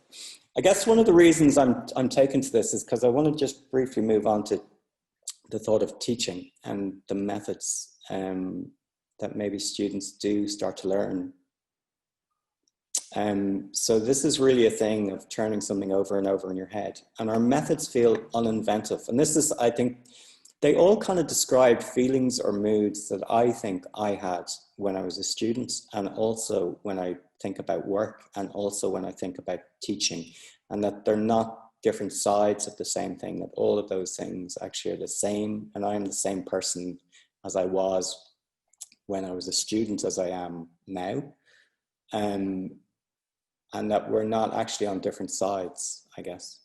I guess one of the reasons I'm taken to this is because I want to just briefly move on to the thought of teaching and the methods that maybe students do start to learn. So this is really a thing of turning something over and over in your head. And our methods feel uninventive. And this is, I think, they all kind of describe feelings or moods that I think I had when I was a student, and also when I think about work, and also when I think about teaching, and that they're not different sides of the same thing, that all of those things actually are the same, and I am the same person as I was when I was a student as I am now, and that we're not actually on different sides, I guess.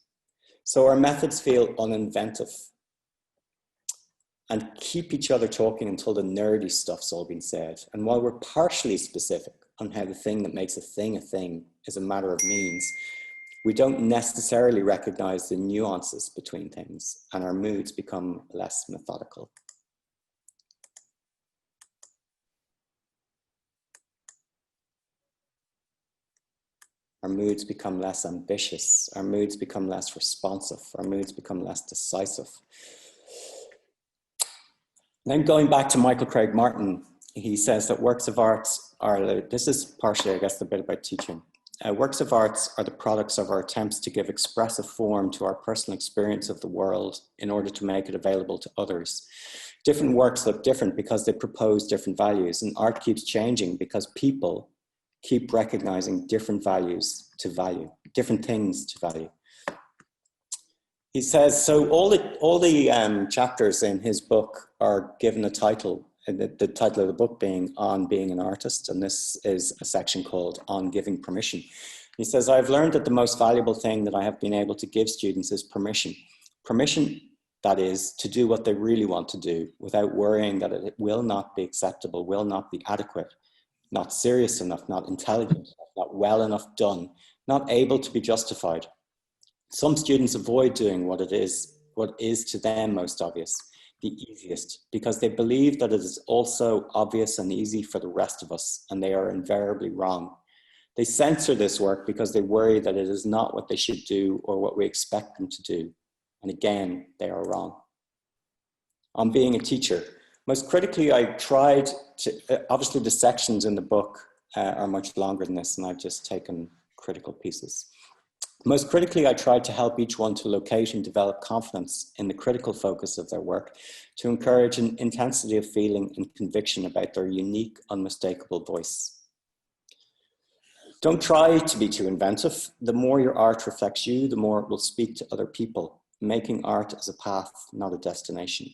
So our methods feel uninventive, and keep each other talking until the nerdy stuff's all been said. And while we're partially specific on how the thing that makes a thing is a matter of means, we don't necessarily recognize the nuances between things, and our moods become less methodical. Our moods become less ambitious. Our moods become less responsive. Our moods become less decisive. Then going back to Michael Craig Martin, he says that works of art are, this is partially, I guess, the bit about teaching. Works of art are the products of our attempts to give expressive form to our personal experience of the world in order to make it available to others. Different works look different because they propose different values, and art keeps changing because people keep recognizing different values to value, different things to value. He says, so all the chapters in his book are given a title, and the title of the book being On Being an Artist, and this is a section called On Giving Permission. He says, I've learned that the most valuable thing that I have been able to give students is permission. Permission, that is, to do what they really want to do without worrying that it will not be acceptable, will not be adequate, not serious enough, not intelligent, not well enough done, not able to be justified. Some students avoid doing what is to them most obvious, the easiest, because they believe that it is also obvious and easy for the rest of us, and they are invariably wrong. They censor this work because they worry that it is not what they should do or what we expect them to do. And again, they are wrong. On being a teacher, most critically, I tried to, obviously the sections in the book are much longer than this, and I've just taken critical pieces. Most critically, I tried to help each one to locate and develop confidence in the critical focus of their work, to encourage an intensity of feeling and conviction about their unique, unmistakable voice. Don't try to be too inventive. The more your art reflects you, the more it will speak to other people, making art as a path, not a destination.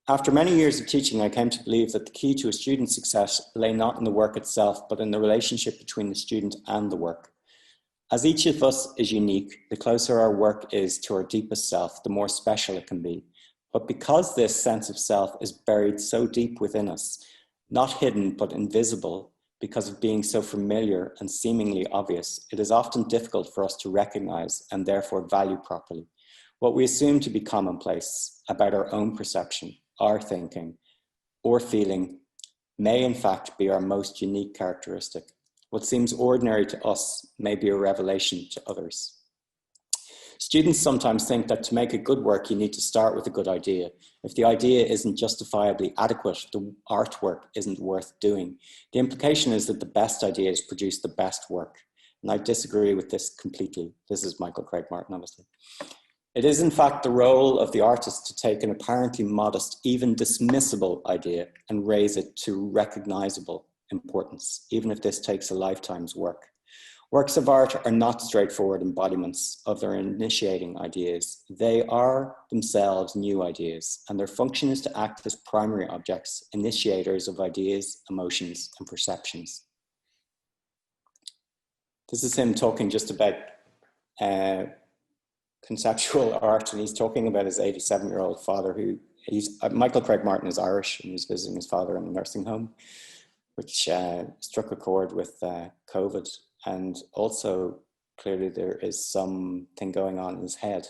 After many years of teaching, I came to believe that the key to a student's success lay not in the work itself, but in the relationship between the student and the work. As each of us is unique, the closer our work is to our deepest self, the more special it can be. But because this sense of self is buried so deep within us, not hidden but invisible, because of being so familiar and seemingly obvious, it is often difficult for us to recognize and therefore value properly what we assume to be commonplace about our own perception, our thinking, or feeling may in fact be our most unique characteristic. What seems ordinary to us may be a revelation to others. Students sometimes think that to make a good work, you need to start with a good idea. If the idea isn't justifiably adequate, the artwork isn't worth doing. The implication is that the best ideas produce the best work. And I disagree with this completely. This is Michael Craig Martin, obviously. It is in fact the role of the artist to take an apparently modest, even dismissible idea and raise it to recognizable importance, even if this takes a lifetime's work. Works of art are not straightforward embodiments of their initiating ideas. They are themselves new ideas, and their function is to act as primary objects, initiators of ideas, emotions, and perceptions. This is him talking just about conceptual art, and he's talking about his 87-year-old father Michael Craig Martin is Irish, and he was visiting his father in a nursing home, which struck a chord with COVID. And also, clearly, there is something going on in his head.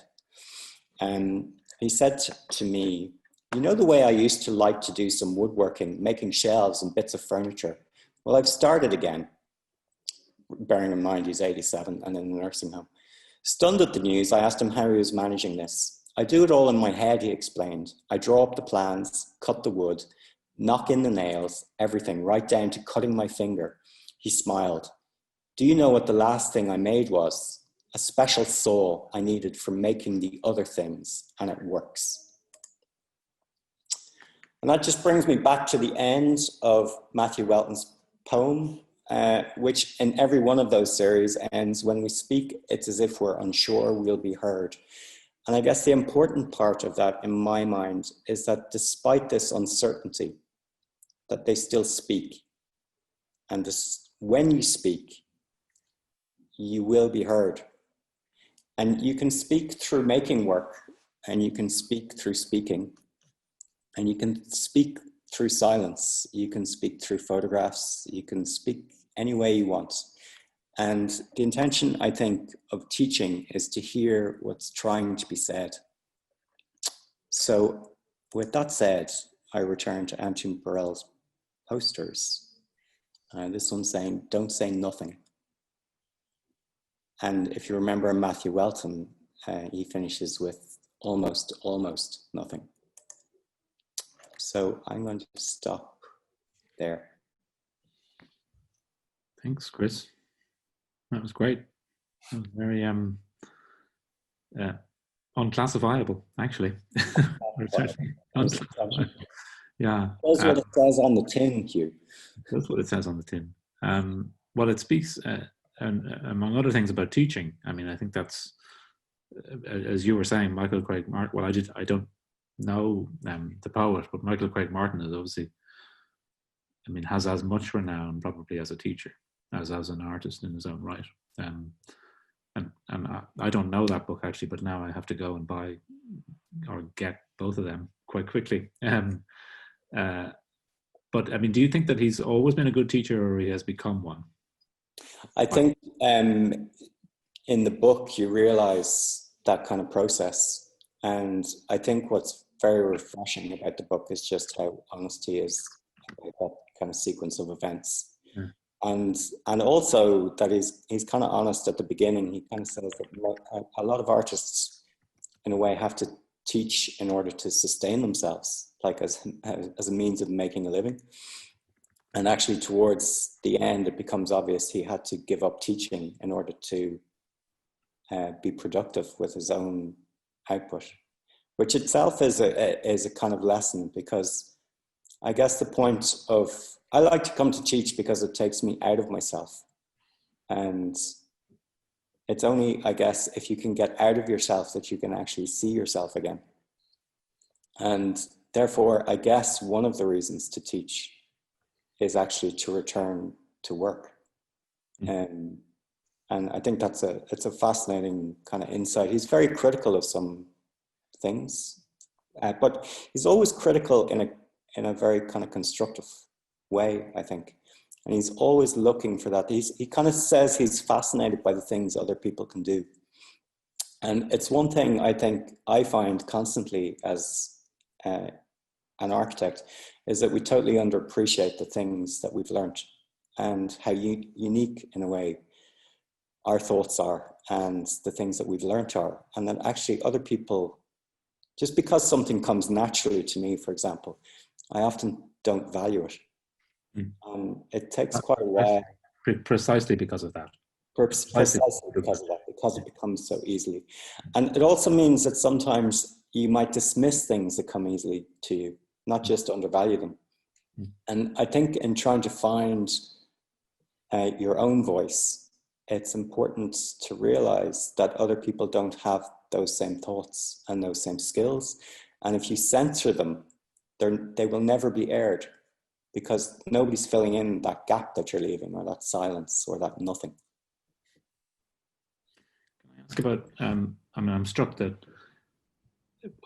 And he said to me, you know the way I used to like to do some woodworking, making shelves and bits of furniture? Well, I've started again, bearing in mind he's 87 and in a nursing home. Stunned at the news, I asked him how he was managing this. I do it all in my head, he explained. I draw up the plans, cut the wood, knock in the nails, everything, right down to cutting my finger. He smiled. Do you know what the last thing I made was? A special saw I needed for making the other things, and it works. And that just brings me back to the end of Mathew Welton's poem, which in every one of those series ends, when we speak, it's as if we're unsure we'll be heard. And I guess the important part of that, in my mind, is that despite this uncertainty, that they still speak. And this, when you speak, you will be heard. And you can speak through making work, and you can speak through speaking, and you can speak through silence, you can speak through photographs, you can speak any way you want. And the intention, I think, of teaching is to hear what's trying to be said. So with that said, I return to Antony Burrell's posters. This one's saying, don't say nothing. And if you remember Mathew Welton, he finishes with almost nothing. So I'm going to stop there. Thanks, Chris. That was great. That was very unclassifiable, actually. Unclassifiable. Yeah. That's what it says on the tin, Hugh. That's what it says on the tin. Well, it speaks, among other things, about teaching. I mean, I think that's, as you were saying, Michael Craig Martin. Well, I don't know the poet, but Michael Craig Martin is obviously, I mean, has as much renown probably as a teacher as an artist in his own right. And I don't know that book actually, but now I have to go and buy or get both of them quite quickly. But I mean, do you think that he's always been a good teacher, or he has become one? I think in the book you realize that kind of process, and I think what's very refreshing about the book is just how honest he is about that kind of sequence of events. Yeah. And also that he's kind of honest at the beginning. He kind of says that a lot of artists in a way have to teach in order to sustain themselves, like as a means of making a living. And actually towards the end, it becomes obvious he had to give up teaching in order to be productive with his own output, which itself is a kind of lesson, because I guess the point of, I like to come to teach because it takes me out of myself. And it's only, I guess, if you can get out of yourself that you can actually see yourself again. And therefore, I guess one of the reasons to teach is actually to return to work. And I think it's a fascinating kind of insight. He's very critical of some things, but he's always critical in a very kind of constructive way, I think. And he's always looking for that. He kind of says he's fascinated by the things other people can do. And it's one thing I think I find constantly as an architect, is that we totally underappreciate the things that we've learned and how unique, in a way, our thoughts are and the things that we've learned are. And then actually other people, just because something comes naturally to me, for example, I often don't value it. It takes quite a while. Precisely because of that. Precisely because of that, because it becomes so easily. And it also means that sometimes you might dismiss things that come easily to you, not just undervalue them. And I think in trying to find your own voice, it's important to realize that other people don't have those same thoughts and those same skills. And if you censor them, they will never be aired, because nobody's filling in that gap that you're leaving, or that silence, or that nothing. Can I ask about, I'm struck that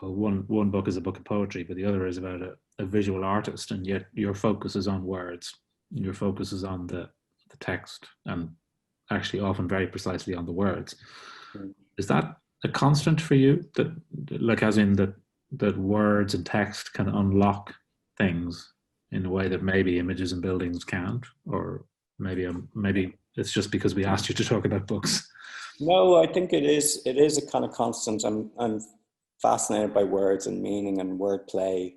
one book is a book of poetry, but the other is about a visual artist, and yet your focus is on words, and your focus is on the text, and actually often very precisely on the words. Is that a constant for you, that like, as in that words and text can unlock things in a way that maybe images and buildings can't? Or maybe it's just because we asked you to talk about books? No, I think it is a kind of constant. I'm fascinated by words and meaning and wordplay,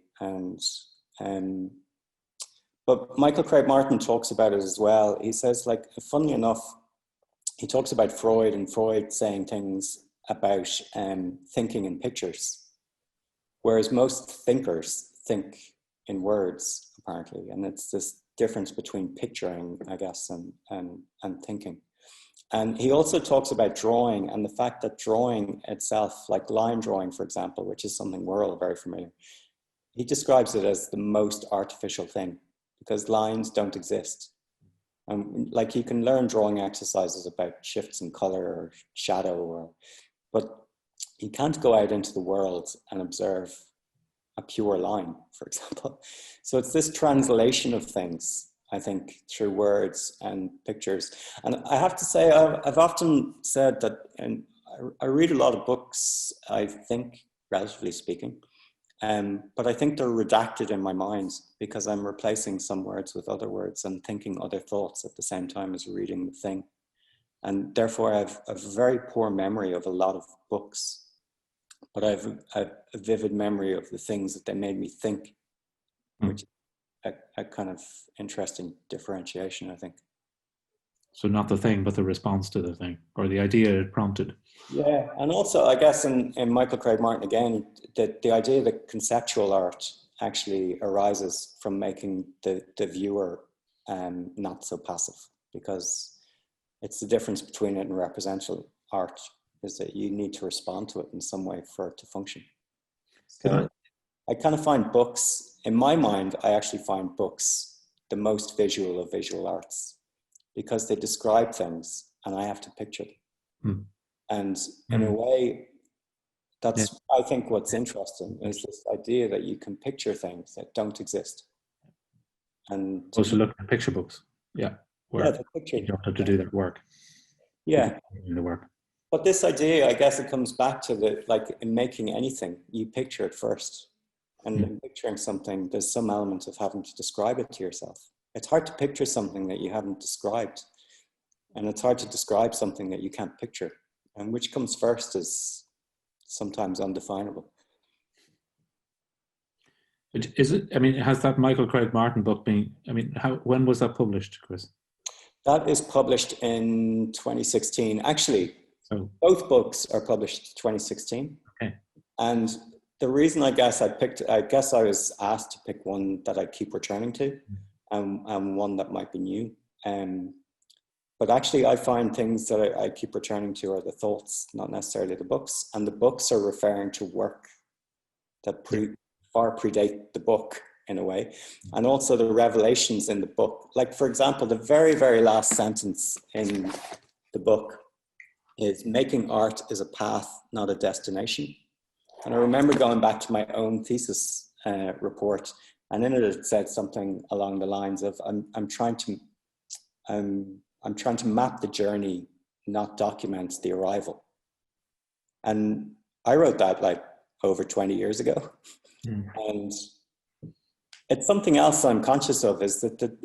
but Michael Craig Martin talks about it as well. He says, like, funnily enough, he talks about Freud, and Freud saying things about thinking in pictures, whereas most thinkers think in words, apparently. And it's this difference between picturing, I guess, and thinking. And he also talks about drawing, and the fact that drawing itself, like line drawing, for example, which is something we're all very familiar, he describes it as the most artificial thing, because lines don't exist. Like, you can learn drawing exercises about shifts in color or shadow, but you can't go out into the world and observe a pure line, for example. So it's this translation of things, I think, through words and pictures. And I have to say, I've often said that, and I read a lot of books, I think, relatively speaking, but I think they're redacted in my mind, because I'm replacing some words with other words and thinking other thoughts at the same time as reading the thing. And therefore I have a very poor memory of a lot of books, but I have a vivid memory of the things that they made me think, which is a kind of interesting differentiation, I think. So not the thing, but the response to the thing, or the idea it prompted. Yeah, and also I guess in Michael Craig Martin again, the idea that conceptual art actually arises from making the viewer not so passive, because it's the difference between it and representational art, is that you need to respond to it in some way for it to function. So I kind of find books, in my mind, I actually find books the most visual of visual arts, because they describe things and I have to picture them. And in a way, that's, I think, what's interesting is this idea that you can picture things that don't exist. And also look at picture books. Where the picture, you don't have to do that work. Yeah. The work. But this idea, I guess it comes back to like in making anything, you picture it first. And in picturing something, there's some element of having to describe it to yourself. It's hard to picture something that you haven't described. And it's hard to describe something that you can't picture. And which comes first is sometimes undefinable. Is it? I mean, has that Michael Craig Martin book been? I mean, when was that published, Chris? That is published in 2016. Actually, So both books are published 2016. okay. And the reason I guess I was asked to pick one that I keep returning to, and one that might be new. But actually, I find things that I keep returning to are the thoughts, not necessarily the books. And the books are referring to work that far predate the book in a way. And also the revelations in the book. Like, for example, the very, very last sentence in the book is, making art is a path, not a destination. And I remember going back to my own thesis report, and in it said something along the lines of, I'm trying to map the journey, not document the arrival. And I wrote that like over 20 years ago. And it's something else I'm conscious of, is that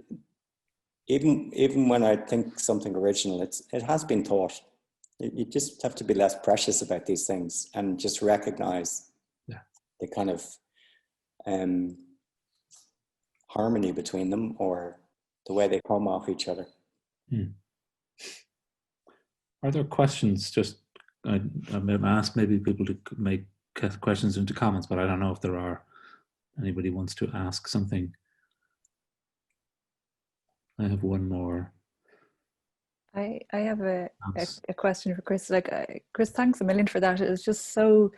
even when I think something original, it has been thought. You just have to be less precious about these things and just recognize the kind of harmony between them, or the way they come off each other. Are there questions? Just I'm going to ask maybe people to make questions into comments, but I don't know if there are. Anybody wants to ask something? I have one more. I have a question for Chris. Like, Chris, thanks a million for that. It was just so,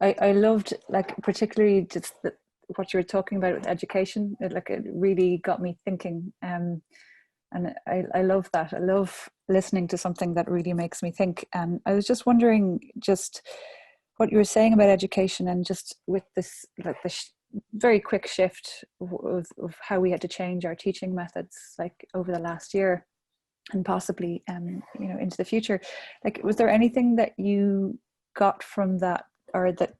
I loved, like, particularly just what you were talking about with education. It really got me thinking. And I love that. I love listening to something that really makes me think. I was just wondering, just what you were saying about education, and just with this, like, very quick shift of how we had to change our teaching methods, like, over the last year, and possibly into the future. Like, was there anything that you got from that, or that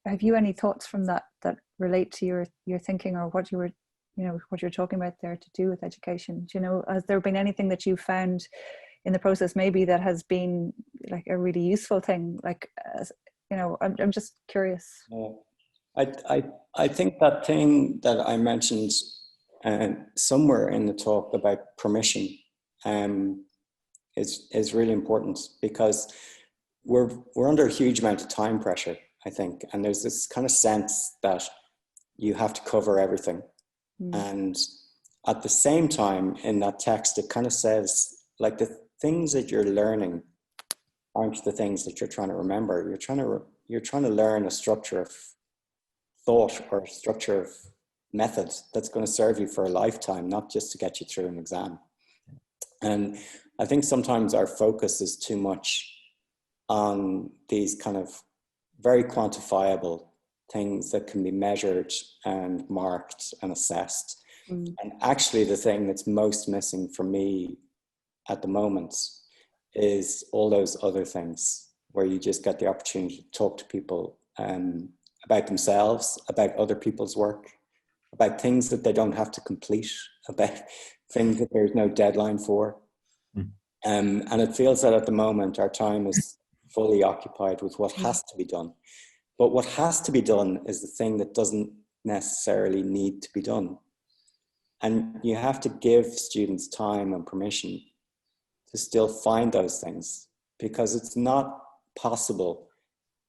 have you any thoughts from that relate to your thinking, or what you were what you're talking about there to do with education? Has there been anything that you found in the process maybe that has been like a really useful thing? Like, I'm just curious. I think that thing that I mentioned somewhere in the talk about permission is really important, because we're under a huge amount of time pressure, I think, and there's this kind of sense that you have to cover everything. And at the same time, in that text, it kind of says, like, the things that you're learning aren't the things that you're trying to remember. You're trying to learn a structure of thought, or a structure of method that's going to serve you for a lifetime, not just to get you through an exam. And I think sometimes our focus is too much on these kind of very quantifiable things that can be measured and marked and assessed. And actually, the thing that's most missing for me at the moment is all those other things, where you just get the opportunity to talk to people about themselves, about other people's work, about things that they don't have to complete, about things that there's no deadline for. And it feels that at the moment our time is fully occupied with what has to be done. But what has to be done is the thing that doesn't necessarily need to be done. And you have to give students time and permission to still find those things, because it's not possible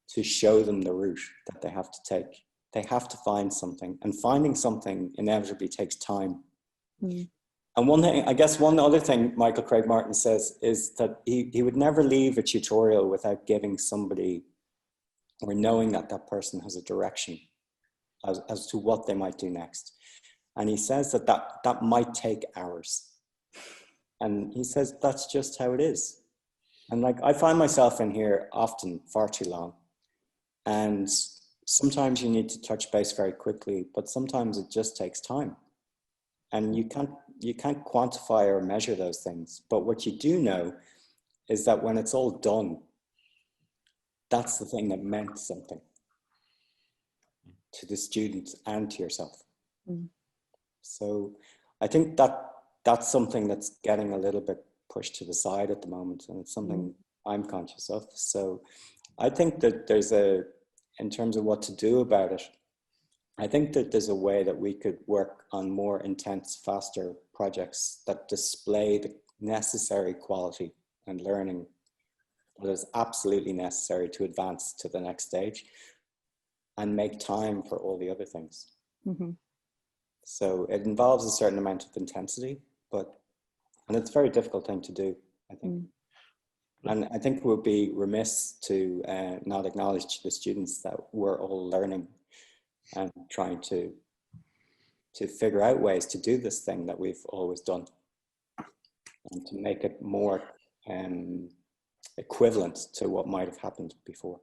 to show them the route that they have to take. They have to find something, and finding something inevitably takes time. And one other thing Michael Craig Martin says is that he would never leave a tutorial without giving somebody, or knowing that that person has a direction as to what they might do next. And he says that might take hours. And he says that's just how it is. And like, I find myself in here often far too long. And sometimes you need to touch base very quickly, but sometimes it just takes time. And you can't quantify or measure those things. But what you do know is that when it's all done, that's the thing that meant something to the student and to yourself. So I think that's something that's getting a little bit pushed to the side at the moment, and it's something I'm conscious of. So I think that in terms of what to do about it, I think that there's a way that we could work on more intense, faster projects that display the necessary quality and learning that is absolutely necessary to advance to the next stage and make time for all the other things. Mm-hmm. So it involves a certain amount of intensity, and it's a very difficult thing to do, I think. Mm. And I think we'll be remiss to not acknowledge to the students that we're all learning and trying to figure out ways to do this thing that we've always done and to make it more equivalent to what might have happened before.